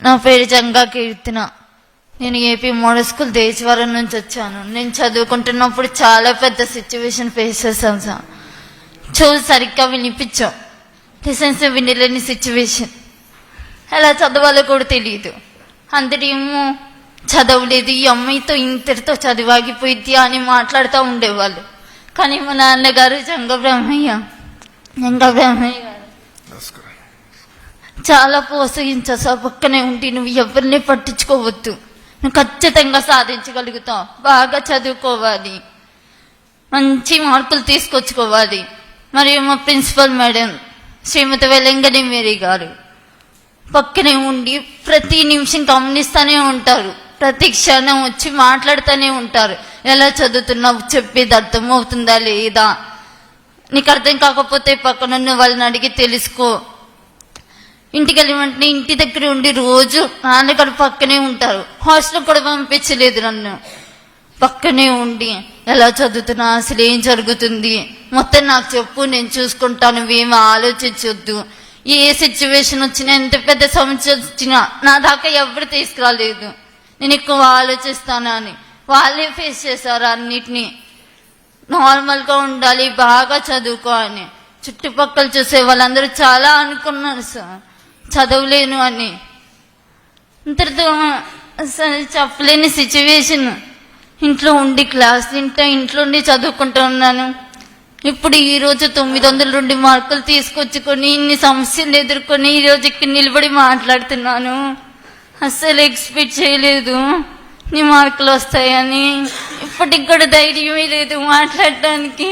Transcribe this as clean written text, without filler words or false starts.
నా పేరు జంగా కీర్తన. నేను ఏపీ మోడల్ స్కూల్ దేశవరం నుంచి వచ్చాను. నేను చదువుకుంటున్నప్పుడు చాలా పెద్ద సిచ్యువేషన్ ఫేస్ చేశాం సార్. చెవులు సరిగ్గా వినిపించాం, లెసన్స్ వినలేని సిచ్యువేషన్. ఎలా చదవాలో కూడా తెలియదు. అందరేమో చదవలేదు, ఈ అమ్మాయితో ఇంతటితో చదివాగిపోయిద్ది అని మాట్లాడుతూ ఉండేవాళ్ళు. కానీ మా నాన్నగారు జంగా బ్రహ్మయ్య గారు చాలా ప్రోత్సహించావు సార్. పక్కనే ఉండి నువ్వు ఎవరిని పట్టించుకోవద్దు, నువ్వు ఖచ్చితంగా సాధించగలుగుతావు, బాగా చదువుకోవాలి, మంచి మార్కులు తీసుకొచ్చుకోవాలి. మరియు మా ప్రిన్సిపల్ మేడం శ్రీమతి వెలంగని మేరీ గారు పక్కనే ఉండి ప్రతి నిమిషం గమనిస్తూనే ఉంటారు, ప్రతి క్షణం వచ్చి మాట్లాడుతూనే ఉంటారు. ఎలా చదువుతున్నావు, చెప్పేది అర్థమవుతుందా లేదా, నీకు అర్థం కాకపోతే పక్కనున్న వాళ్ళని అడిగి తెలుసుకో. ఇంటికి వెళ్ళి వెంటనే ఇంటి దగ్గర ఉండి రోజు నాన్నగారు పక్కనే ఉంటారు. హాస్టల్ కూడా పంపించలేదు నన్ను. పక్కనే ఉండి ఎలా చదువుతున్నా, అసలు ఏం జరుగుతుంది మొత్తం నాకు చెప్పు, నేను చూసుకుంటాను, నువ్వేమీ ఆలోచించొద్దు. ఏ సిచ్యువేషన్ వచ్చినా, ఎంత పెద్ద సమస్య వచ్చినా నా దాకా ఎవరు తీసుకురాలేదు. నేను ఎక్కువ ఆలోచిస్తాను అని వాళ్ళే ఫేస్ చేశారు అన్నిటినీ. నార్మల్గా ఉండాలి, బాగా చదువుకో అని. చుట్టుపక్కల చూసే వాళ్ళందరూ చాలా అనుకున్నారు సార్ చదవలేను అని. ఇంతటితో చెప్పలేని సిచ్యువేషన్. ఇంట్లో ఉండి క్లాస్ ఇంట్లో ఉండి చదువుకుంటూ ఉన్నాను. ఇప్పుడు ఈరోజు 902 మార్కులు తీసుకొచ్చుకొని ఇన్ని సమస్యలు ఎదుర్కొని ఈరోజు ఇక్కడ నిలబడి మాట్లాడుతున్నాను. అస్సలు ఎక్స్పెక్ట్ చేయలేదు నీ మార్కులు వస్తాయని. ఇప్పటికి కూడా ధైర్యమే లేదు మాట్లాడటానికి.